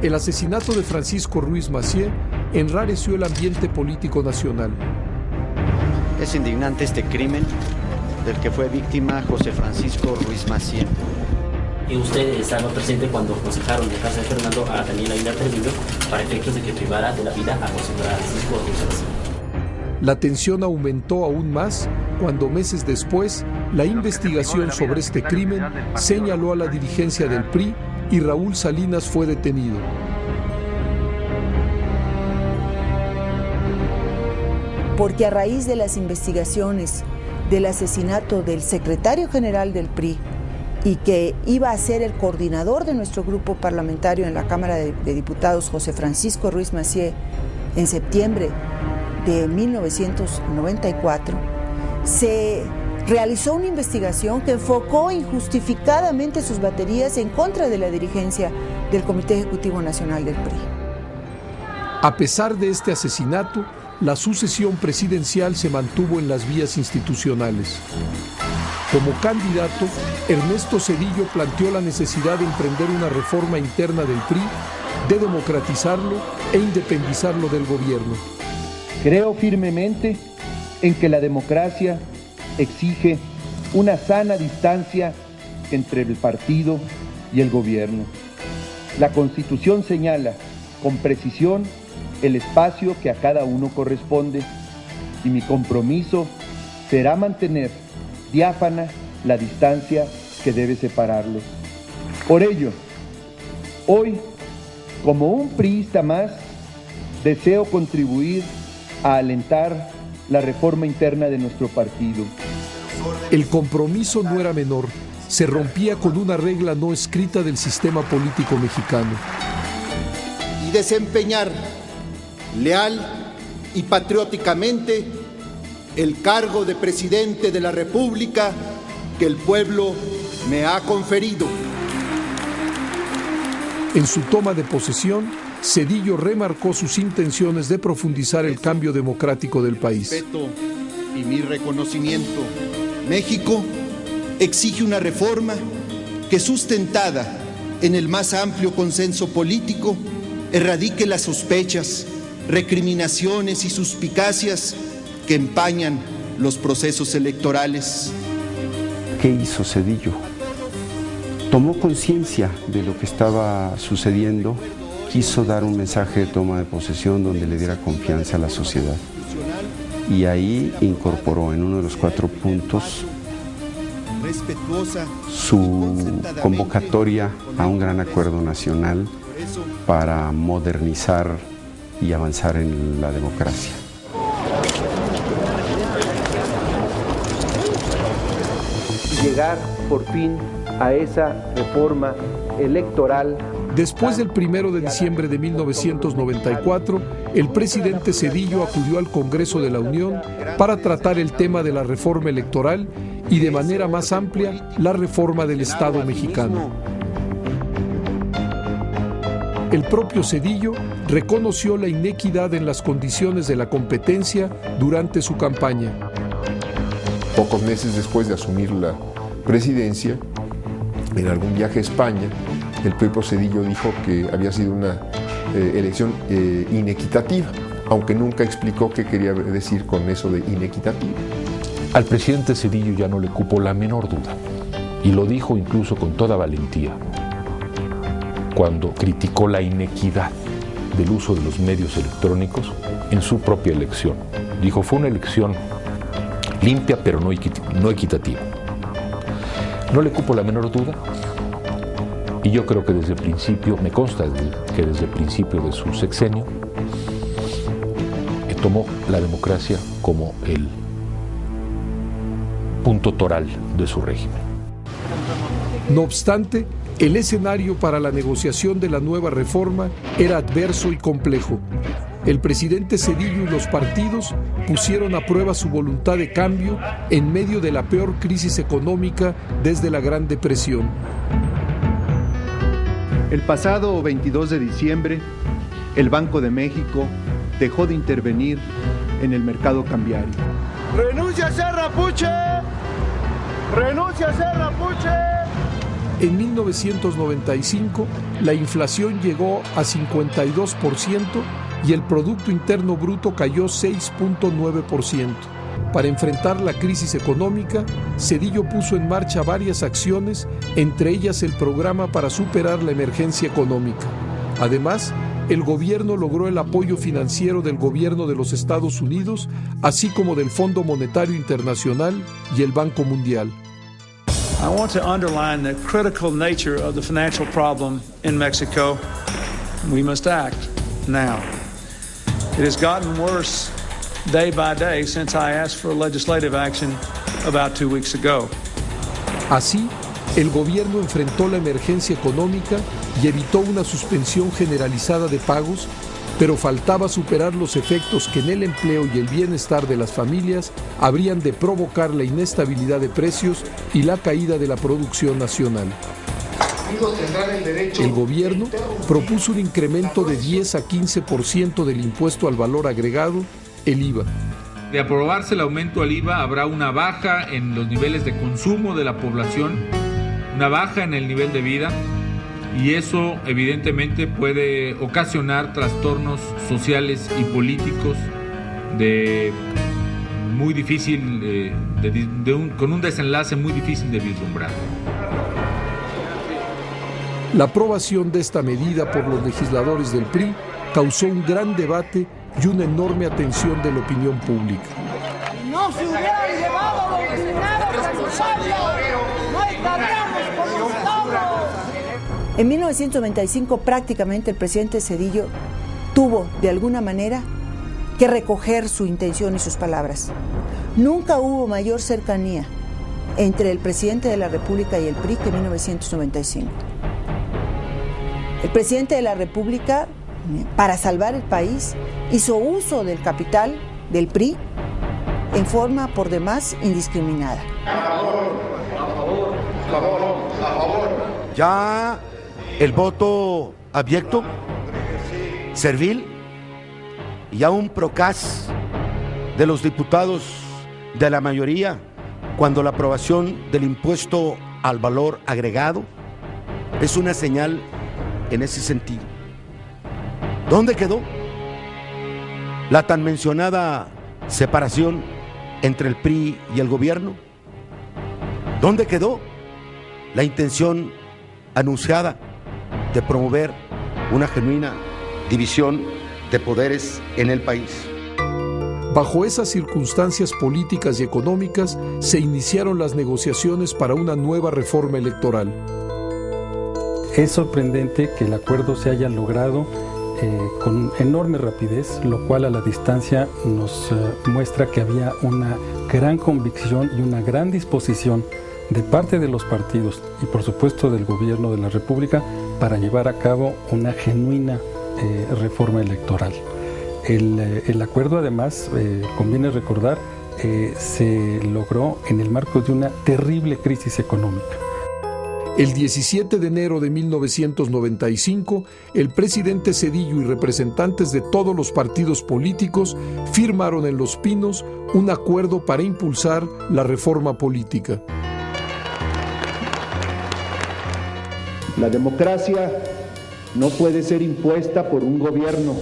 Speaker 1: El asesinato de Francisco Ruiz Massieu enrareció el ambiente político nacional.
Speaker 5: Es indignante este crimen del que fue víctima José Francisco Ruiz Massieu.
Speaker 9: Y usted estaba presente cuando aconsejaron de casa de Fernando a Daniel Aguilar Treviño para efectos de que privara de la vida a José Francisco Ruiz Massieu.
Speaker 1: La tensión aumentó aún más cuando meses después la investigación sobre este crimen señaló a la dirigencia del PRI y Raúl Salinas fue detenido.
Speaker 10: Porque a raíz de las investigaciones del asesinato del secretario general del PRI y que iba a ser el coordinador de nuestro grupo parlamentario en la Cámara de Diputados, José Francisco Ruiz Massieu, en septiembre de 1994, se realizó una investigación que enfocó injustificadamente sus baterías en contra de la dirigencia del Comité Ejecutivo Nacional del PRI.
Speaker 1: A pesar de este asesinato, la sucesión presidencial se mantuvo en las vías institucionales. Como candidato, Ernesto Zedillo planteó la necesidad de emprender una reforma interna del PRI, de democratizarlo e independizarlo del gobierno.
Speaker 13: Creo firmemente en que la democracia exige una sana distancia entre el partido y el gobierno. La Constitución señala con precisión el espacio que a cada uno corresponde y mi compromiso será mantener diáfana la distancia que debe separarlos. Por ello, hoy, como un priista más, deseo contribuir a alentar la reforma interna de nuestro partido.
Speaker 1: El compromiso no era menor, se rompía con una regla no escrita del sistema político mexicano.
Speaker 14: Y desempeñar leal y patrióticamente el cargo de presidente de la República que el pueblo me ha conferido.
Speaker 1: En su toma de posesión, Zedillo remarcó sus intenciones de profundizar el cambio democrático del país.
Speaker 14: Respeto y mi reconocimiento. México exige una reforma que, sustentada en el más amplio consenso político, erradique las sospechas, recriminaciones y suspicacias que empañan los procesos electorales.
Speaker 3: ¿Qué hizo Zedillo? Tomó conciencia de lo que estaba sucediendo, quiso dar un mensaje de toma de posesión donde le diera confianza a la sociedad. Y ahí incorporó en uno de los 4 puntos su convocatoria a un gran acuerdo nacional para modernizar y avanzar en la democracia.
Speaker 13: Llegar por fin a esa reforma electoral.
Speaker 1: Después del 1 de diciembre de 1994, el presidente Zedillo acudió al Congreso de la Unión para tratar el tema de la reforma electoral y de manera más amplia la reforma del Estado mexicano. El propio Zedillo reconoció la inequidad en las condiciones de la competencia durante su campaña.
Speaker 11: Pocos meses después de asumir la presidencia, en algún viaje a España, el propio Zedillo dijo que había sido una elección inequitativa, aunque nunca explicó qué quería decir con eso de inequitativa.
Speaker 16: Al presidente Zedillo ya no le cupo la menor duda, y lo dijo incluso con toda valentía, cuando criticó la inequidad del uso de los medios electrónicos en su propia elección. Dijo, fue una elección limpia pero no equitativa. No le cupo la menor duda, y yo creo que desde el principio, me consta que desde el principio de su sexenio, tomó la democracia como el punto toral de su régimen.
Speaker 1: No obstante, el escenario para la negociación de la nueva reforma era adverso y complejo. El presidente Zedillo y los partidos pusieron a prueba su voluntad de cambio en medio de la peor crisis económica desde la Gran Depresión.
Speaker 13: El pasado 22 de diciembre, el Banco de México dejó de intervenir en el mercado cambiario.
Speaker 4: ¡Renuncia a Serra Puche! ¡Renuncia a Serra Puche!
Speaker 1: En 1995, la inflación llegó a 52% y el Producto Interno Bruto cayó 6.9%. Para enfrentar la crisis económica, Zedillo puso en marcha varias acciones, entre ellas el programa para superar la emergencia económica. Además, el gobierno logró el apoyo financiero del gobierno de los Estados Unidos, así como del Fondo Monetario Internacional y el Banco Mundial.
Speaker 17: I want to underline the critical nature of the financial problem in Mexico. We must act now. It has gotten worse day by day since I asked for legislative action about 2 weeks ago.
Speaker 1: Así, el gobierno enfrentó la emergencia económica y evitó una suspensión generalizada de pagos, pero faltaba superar los efectos que en el empleo y el bienestar de las familias habrían de provocar la inestabilidad de precios y la caída de la producción nacional. El gobierno propuso un incremento de 10 a 15% del impuesto al valor agregado, el IVA.
Speaker 18: De aprobarse el aumento al IVA, habrá una baja en los niveles de consumo de la población, una baja en el nivel de vida, y eso evidentemente puede ocasionar trastornos sociales y políticos muy difícil, con un desenlace muy difícil de vislumbrar.
Speaker 1: La aprobación de esta medida por los legisladores del PRI causó un gran debate y una enorme atención de la opinión pública.
Speaker 4: ¡No se hubieran llevado los destinados al pueblo! ¡No estaríamos como estamos!
Speaker 10: En 1995 prácticamente el presidente Zedillo tuvo de alguna manera que recoger su intención y sus palabras. Nunca hubo mayor cercanía entre el presidente de la República y el PRI que en 1995. El presidente de la República, para salvar el país, hizo uso del capital del PRI en forma por demás indiscriminada.
Speaker 19: Ya el voto abyecto, servil y aún procaz de los diputados de la mayoría cuando la aprobación del impuesto al valor agregado es una señal en ese sentido. ¿Dónde quedó la tan mencionada separación entre el PRI y el gobierno? ¿Dónde quedó la intención anunciada de promover una genuina división de poderes en el país?
Speaker 1: Bajo esas circunstancias políticas y económicas se iniciaron las negociaciones para una nueva reforma electoral.
Speaker 23: Es sorprendente que el acuerdo se haya logrado con enorme rapidez, lo cual a la distancia nos muestra que había una gran convicción y una gran disposición de parte de los partidos y por supuesto del gobierno de la República para llevar a cabo una genuina reforma electoral. El acuerdo además, conviene recordar, se logró en el marco de una terrible crisis económica.
Speaker 1: El 17 de enero de 1995, el presidente Zedillo y representantes de todos los partidos políticos firmaron en Los Pinos un acuerdo para impulsar la reforma política.
Speaker 13: La democracia no puede ser impuesta por un gobierno,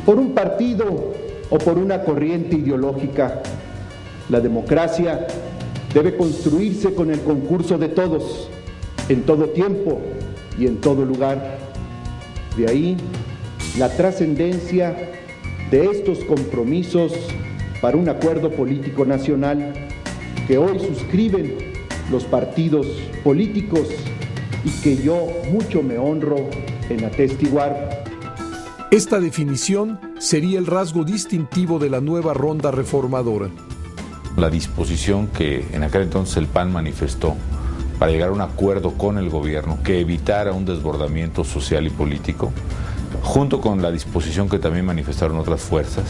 Speaker 13: por un partido o por una corriente ideológica. La democracia debe construirse con el concurso de todos, en todo tiempo y en todo lugar. De ahí la trascendencia de estos compromisos para un acuerdo político nacional que hoy suscriben los partidos políticos y que yo mucho me honro en atestiguar.
Speaker 1: Esta definición sería el rasgo distintivo de la nueva ronda reformadora.
Speaker 16: La disposición que en aquel entonces el PAN manifestó para llegar a un acuerdo con el gobierno que evitara un desbordamiento social y político, junto con la disposición que también manifestaron otras fuerzas,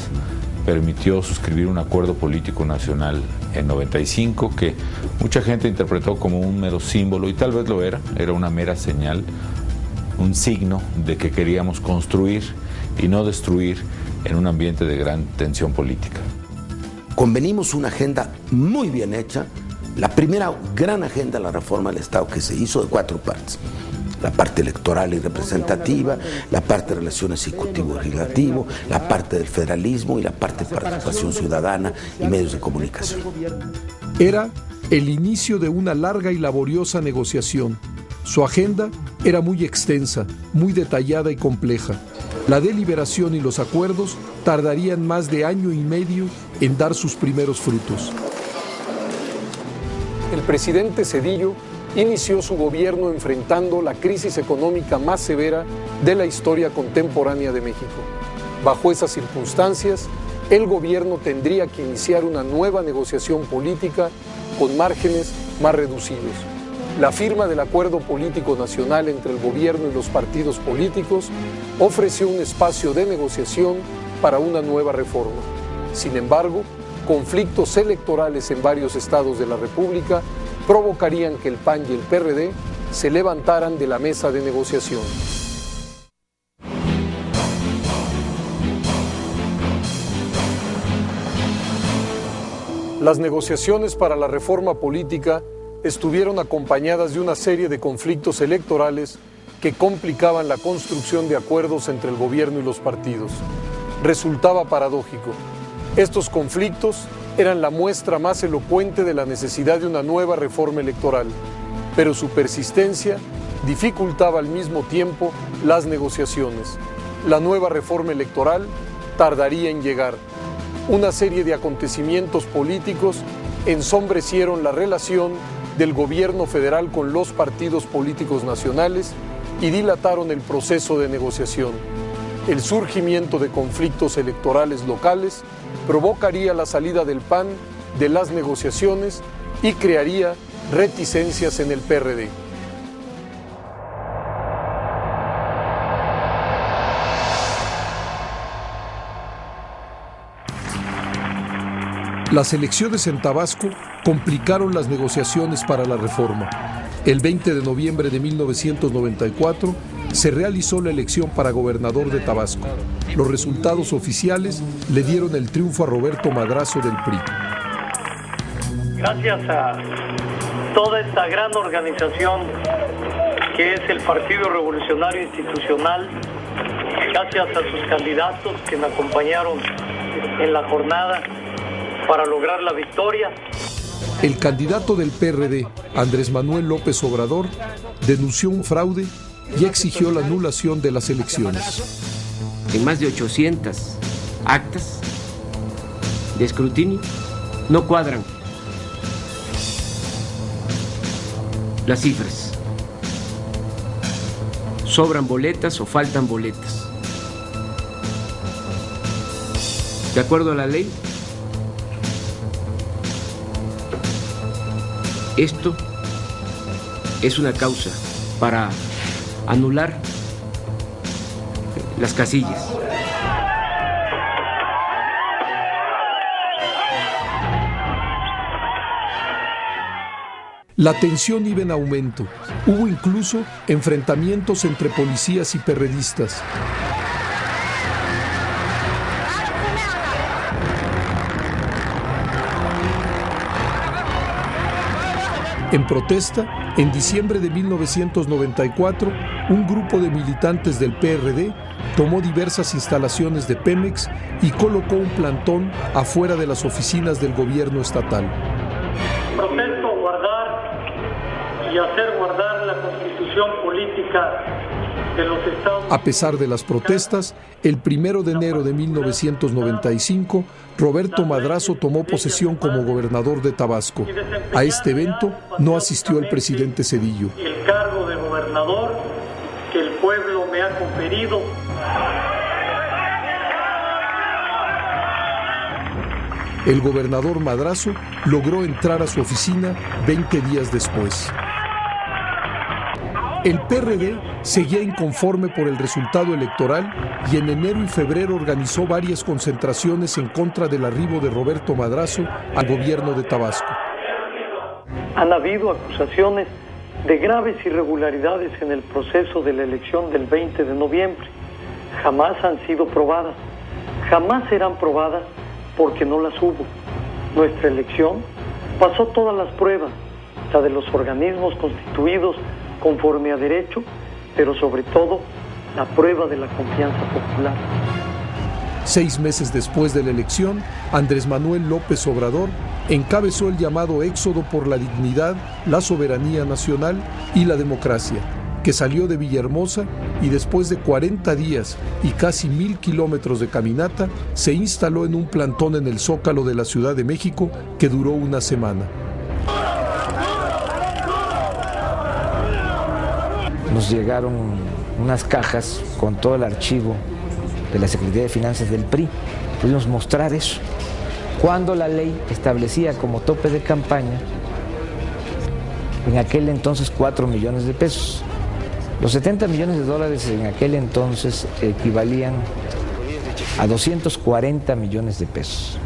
Speaker 16: permitió suscribir un acuerdo político nacional en 95 que mucha gente interpretó como un mero símbolo, y tal vez lo era una mera señal, un signo de que queríamos construir y no destruir en un ambiente de gran tensión política.
Speaker 19: Convenimos una agenda muy bien hecha, la primera gran agenda de la reforma del Estado que se hizo de 4 partes. La parte electoral y representativa, la parte de relaciones ejecutivo-legislativo, la parte del federalismo y la parte de participación ciudadana y medios de comunicación.
Speaker 1: Era el inicio de una larga y laboriosa negociación. Su agenda era muy extensa, muy detallada y compleja. La deliberación y los acuerdos tardarían más de año y medio en dar sus primeros frutos. El presidente Zedillo inició su gobierno enfrentando la crisis económica más severa de la historia contemporánea de México. Bajo esas circunstancias, el gobierno tendría que iniciar una nueva negociación política con márgenes más reducidos. La firma del Acuerdo Político Nacional entre el gobierno y los partidos políticos ofreció un espacio de negociación para una nueva reforma. Sin embargo, conflictos electorales en varios estados de la República provocarían que el PAN y el PRD se levantaran de la mesa de negociación. Las negociaciones para la reforma política estuvieron acompañadas de una serie de conflictos electorales que complicaban la construcción de acuerdos entre el gobierno y los partidos. Resultaba paradójico. Estos conflictos eran la muestra más elocuente de la necesidad de una nueva reforma electoral, pero su persistencia dificultaba al mismo tiempo las negociaciones. La nueva reforma electoral tardaría en llegar. Una serie de acontecimientos políticos ensombrecieron la relación del gobierno federal con los partidos políticos nacionales y dilataron el proceso de negociación. El surgimiento de conflictos electorales locales provocaría la salida del PAN de las negociaciones y crearía reticencias en el PRD. Las elecciones en Tabasco complicaron las negociaciones para la reforma. El 20 de noviembre de 1994 se realizó la elección para gobernador de Tabasco. Los resultados oficiales le dieron el triunfo a Roberto Madrazo del PRI.
Speaker 2: Gracias a toda esta gran organización que es el Partido Revolucionario Institucional, gracias a sus candidatos que me acompañaron en la jornada para lograr la victoria.
Speaker 1: El candidato del PRD, Andrés Manuel López Obrador, denunció un fraude y exigió la anulación de las elecciones.
Speaker 20: En más de 800 actas de escrutinio no cuadran las cifras. Sobran boletas o faltan boletas. De acuerdo a la ley, esto es una causa para anular las casillas.
Speaker 1: La tensión iba en aumento. Hubo incluso enfrentamientos entre policías y perredistas. En protesta, en diciembre de 1994, un grupo de militantes del PRD tomó diversas instalaciones de Pemex y colocó un plantón afuera de las oficinas del gobierno estatal.
Speaker 2: Protesto guardar y hacer guardar la Constitución política de los Estados Unidos.
Speaker 1: A pesar de las protestas, el 1 de enero de 1995, Roberto Madrazo tomó posesión como gobernador de Tabasco. A este evento no asistió el presidente Zedillo.
Speaker 2: El cargo de gobernador que el pueblo me ha conferido.
Speaker 1: El gobernador Madrazo logró entrar a su oficina 20 días después. El PRD seguía inconforme por el resultado electoral y en enero y febrero organizó varias concentraciones en contra del arribo de Roberto Madrazo al gobierno de Tabasco.
Speaker 2: Han habido acusaciones de graves irregularidades en el proceso de la elección del 20 de noviembre. Jamás han sido probadas, jamás serán probadas porque no las hubo. Nuestra elección pasó todas las pruebas, la de los organismos constituidos conforme a derecho, pero sobre todo la prueba de la confianza popular.
Speaker 1: 6 meses después de la elección, Andrés Manuel López Obrador encabezó el llamado Éxodo por la dignidad, la soberanía nacional y la democracia, que salió de Villahermosa y después de 40 días y casi 1,000 kilómetros de caminata, se instaló en un plantón en el Zócalo de la Ciudad de México que duró una semana.
Speaker 12: Nos llegaron unas cajas con todo el archivo de la Secretaría de Finanzas del PRI. Pudimos mostrar eso. Cuando la ley establecía como tope de campaña, en aquel entonces, 4 millones de pesos. Los 70 millones de dólares en aquel entonces equivalían a 240 millones de pesos.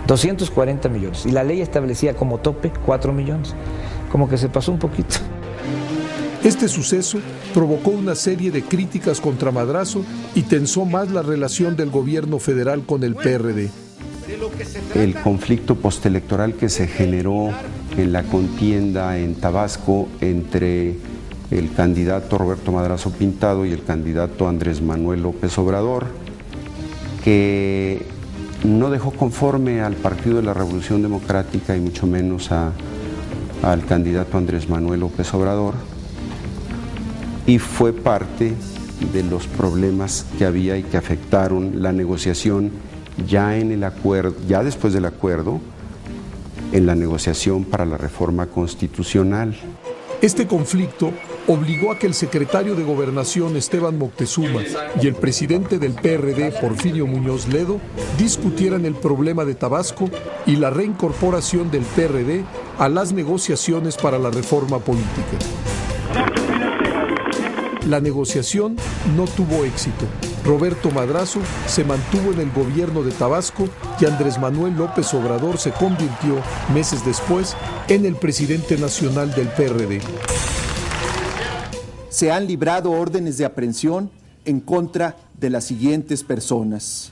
Speaker 12: 240 millones. Y la ley establecía como tope 4 millones. Como que se pasó un poquito.
Speaker 1: Este suceso provocó una serie de críticas contra Madrazo y tensó más la relación del gobierno federal con el PRD.
Speaker 3: El conflicto postelectoral que se generó en la contienda en Tabasco entre el candidato Roberto Madrazo Pintado y el candidato Andrés Manuel López Obrador, que no dejó conforme al Partido de la Revolución Democrática y mucho menos al candidato Andrés Manuel López Obrador, y fue parte de los problemas que había y que afectaron la negociación ya en el acuerdo, ya después del acuerdo, en la negociación para la reforma constitucional.
Speaker 1: Este conflicto obligó a que el secretario de Gobernación Esteban Moctezuma y el presidente del PRD Porfirio Muñoz Ledo discutieran el problema de Tabasco y la reincorporación del PRD a las negociaciones para la reforma política. La negociación no tuvo éxito. Roberto Madrazo se mantuvo en el gobierno de Tabasco y Andrés Manuel López Obrador se convirtió, meses después, en el presidente nacional del PRD.
Speaker 14: Se han librado órdenes de aprehensión en contra de las siguientes personas: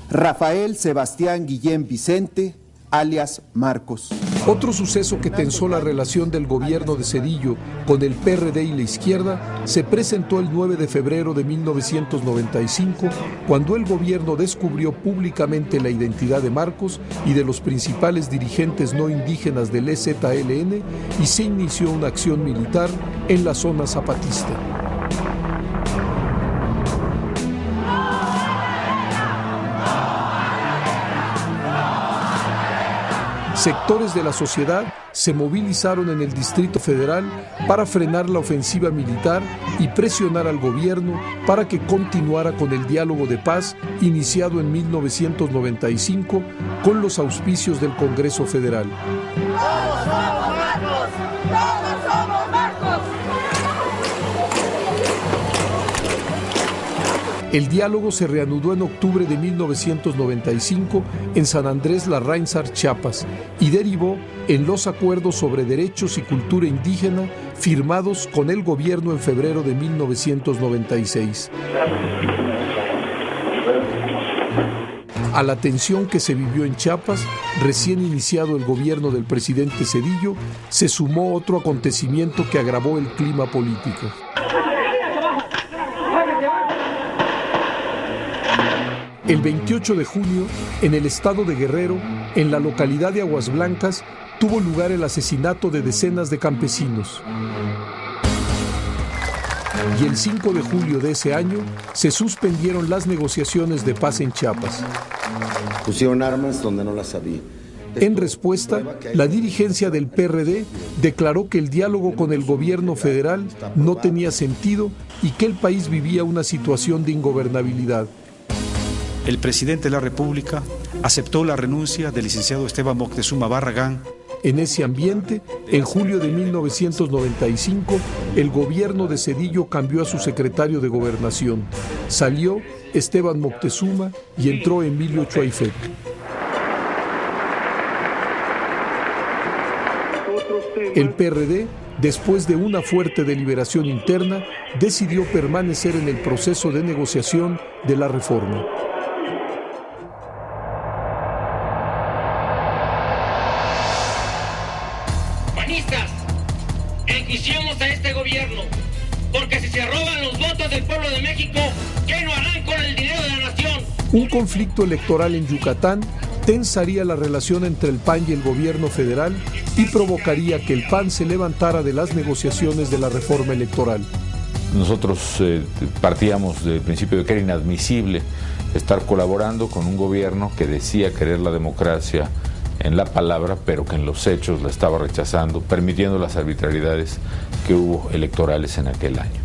Speaker 14: Rafael Sebastián Guillén Vicente, alias Marcos.
Speaker 1: Otro suceso que tensó la relación del gobierno de Zedillo con el PRD y la izquierda se presentó el 9 de febrero de 1995, cuando el gobierno descubrió públicamente la identidad de Marcos y de los principales dirigentes no indígenas del EZLN y se inició una acción militar en la zona zapatista. Sectores de la sociedad se movilizaron en el Distrito Federal para frenar la ofensiva militar y presionar al gobierno para que continuara con el diálogo de paz iniciado en 1995 con los auspicios del Congreso Federal.
Speaker 4: ¡Todos somos Marcos! ¡Todos somos Marcos!
Speaker 1: El diálogo se reanudó en octubre de 1995 en San Andrés Larráinzar, Chiapas, y derivó en los acuerdos sobre derechos y cultura indígena firmados con el gobierno en febrero de 1996. A la tensión que se vivió en Chiapas, recién iniciado el gobierno del presidente Zedillo, se sumó otro acontecimiento que agravó el clima político. El 28 de junio, en el estado de Guerrero, en la localidad de Aguas Blancas, tuvo lugar el asesinato de decenas de campesinos. Y el 5 de julio de ese año, se suspendieron las negociaciones de paz en Chiapas.
Speaker 6: Pusieron armas donde no las había.
Speaker 1: En respuesta, la dirigencia del PRD declaró que el diálogo con el gobierno federal no tenía sentido y que el país vivía una situación de ingobernabilidad.
Speaker 15: El presidente de la República aceptó la renuncia del licenciado Esteban Moctezuma Barragán.
Speaker 1: En ese ambiente, en julio de 1995, el gobierno de Zedillo cambió a su secretario de Gobernación. Salió Esteban Moctezuma y entró Emilio Chuaifec. El PRD, después de una fuerte deliberación interna, decidió permanecer en el proceso de negociación de la reforma.
Speaker 22: Panistas, enjuiciamos a este gobierno, porque si se roban los votos del pueblo de México, ¿qué no harán con el dinero de la nación?
Speaker 1: Un conflicto electoral en Yucatán tensaría la relación entre el PAN y el gobierno federal y provocaría que el PAN se levantara de las negociaciones de la reforma electoral.
Speaker 16: Nosotros partíamos del principio de que era inadmisible estar colaborando con un gobierno que decía querer la democracia en la palabra, pero que en los hechos la estaba rechazando, permitiendo las arbitrariedades que hubo electorales en aquel año.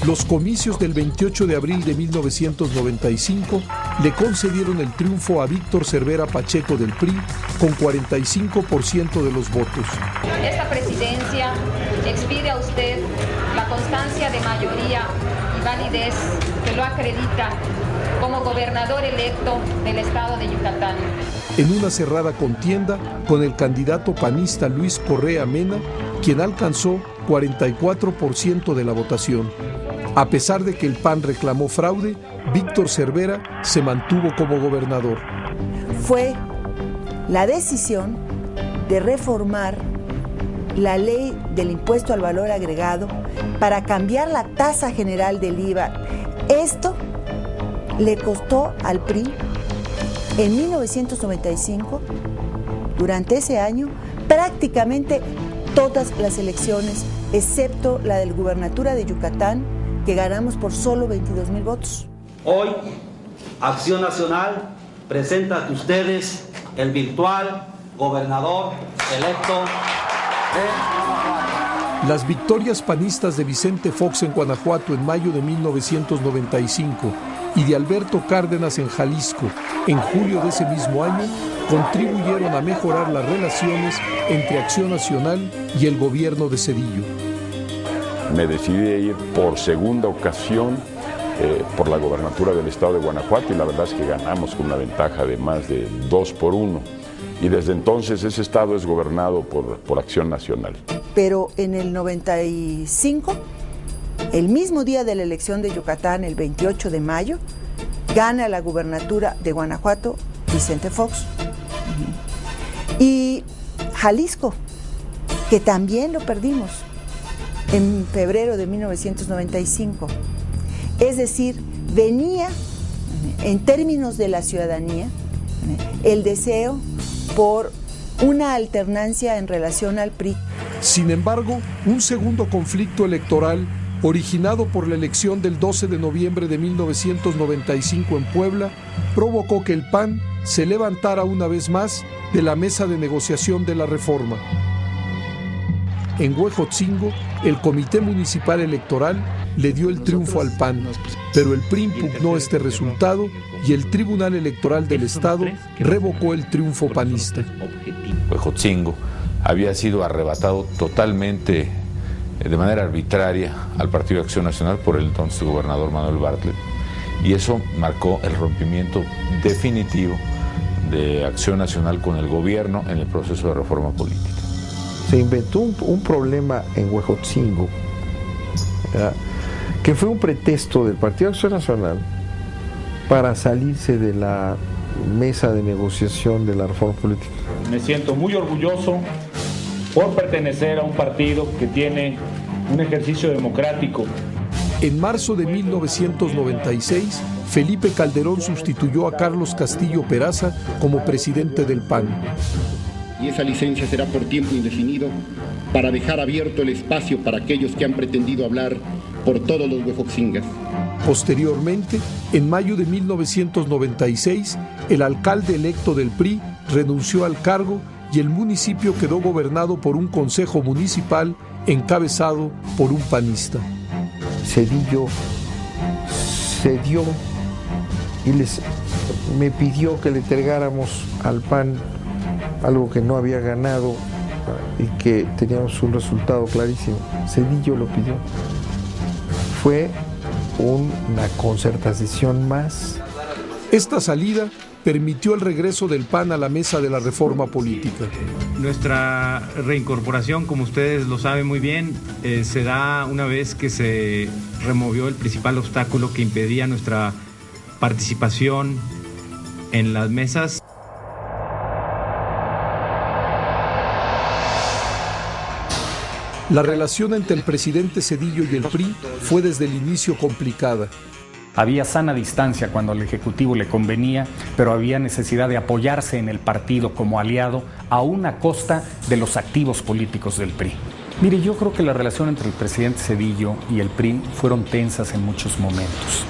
Speaker 1: Los comicios del 28 de abril de 1995 le concedieron el triunfo a Víctor Cervera Pacheco del PRI con 45% de los votos.
Speaker 24: Esta presidencia expide a usted la constancia de mayoría y validez que lo acredita como gobernador electo del estado de Yucatán.
Speaker 1: En una cerrada contienda con el candidato panista Luis Correa Mena, quien alcanzó 44% de la votación. A pesar de que el PAN reclamó fraude, Víctor Cervera se mantuvo como gobernador.
Speaker 10: Fue la decisión de reformar la ley del impuesto al valor agregado para cambiar la tasa general del IVA. Esto le costó al PRI en 1995, durante ese año, prácticamente todas las elecciones, excepto la de la gubernatura de Yucatán, que ganamos por solo 22,000 votos.
Speaker 25: Hoy, Acción Nacional presenta ante ustedes el virtual gobernador electo de Guanajuato.
Speaker 1: Las victorias panistas de Vicente Fox en Guanajuato en mayo de 1995 y de Alberto Cárdenas en Jalisco en julio de ese mismo año contribuyeron a mejorar las relaciones entre Acción Nacional y el gobierno de Zedillo.
Speaker 26: Me decidí a ir por segunda ocasión por la gobernatura del estado de Guanajuato y la verdad es que ganamos con una ventaja de más de 2-1. Y desde entonces ese estado es gobernado por Acción Nacional.
Speaker 10: Pero en el 95, el mismo día de la elección de Yucatán, el 28 de mayo, gana la gubernatura de Guanajuato Vicente Fox. Y Jalisco, que también lo perdimos en febrero de 1995. Es decir, venía, en términos de la ciudadanía, el deseo por una alternancia en relación al PRI.
Speaker 1: Sin embargo, un segundo conflicto electoral, originado por la elección del 12 de noviembre de 1995 en Puebla, provocó que el PAN se levantara una vez más de la mesa de negociación de la reforma. En Huejotzingo, el Comité Municipal Electoral le dio el triunfo al PAN, pero el PRI impugnó este resultado y el Tribunal Electoral del Estado revocó el triunfo panista.
Speaker 16: Huejotzingo había sido arrebatado totalmente de manera arbitraria al Partido de Acción Nacional por el entonces gobernador Manuel Bartlett, y eso marcó el rompimiento definitivo de Acción Nacional con el gobierno en el proceso de reforma política.
Speaker 5: Se inventó un problema en Huejotzingo, ¿verdad?, que fue un pretexto del Partido de Acción Nacional para salirse de la mesa de negociación de la reforma política.
Speaker 7: Me siento muy orgulloso por pertenecer a un partido que tiene un ejercicio democrático.
Speaker 1: En marzo de 1996, Felipe Calderón sustituyó a Carlos Castillo Peraza como presidente del PAN.
Speaker 8: Y esa licencia será por tiempo indefinido para dejar abierto el espacio para aquellos que han pretendido hablar por todos los huejotzingas.
Speaker 1: Posteriormente, en mayo de 1996, el alcalde electo del PRI renunció al cargo y el municipio quedó gobernado por un consejo municipal encabezado por un panista.
Speaker 5: Cedillo cedió y me pidió que le entregáramos al PAN algo que no había ganado y que teníamos un resultado clarísimo. Cedillo lo pidió. Fue una concertación más.
Speaker 1: Esta salida permitió el regreso del PAN a la mesa de la reforma política.
Speaker 9: Nuestra reincorporación, como ustedes lo saben muy bien, se da una vez que se removió el principal obstáculo que impedía nuestra participación en las mesas.
Speaker 1: La relación entre el presidente Cedillo y el PRI fue desde el inicio complicada.
Speaker 11: Había sana distancia cuando al Ejecutivo le convenía, pero había necesidad de apoyarse en el partido como aliado, aún a costa de los activos políticos del PRI. Mire, yo creo que la relación entre el presidente Cedillo y el PRI fueron tensas en muchos momentos.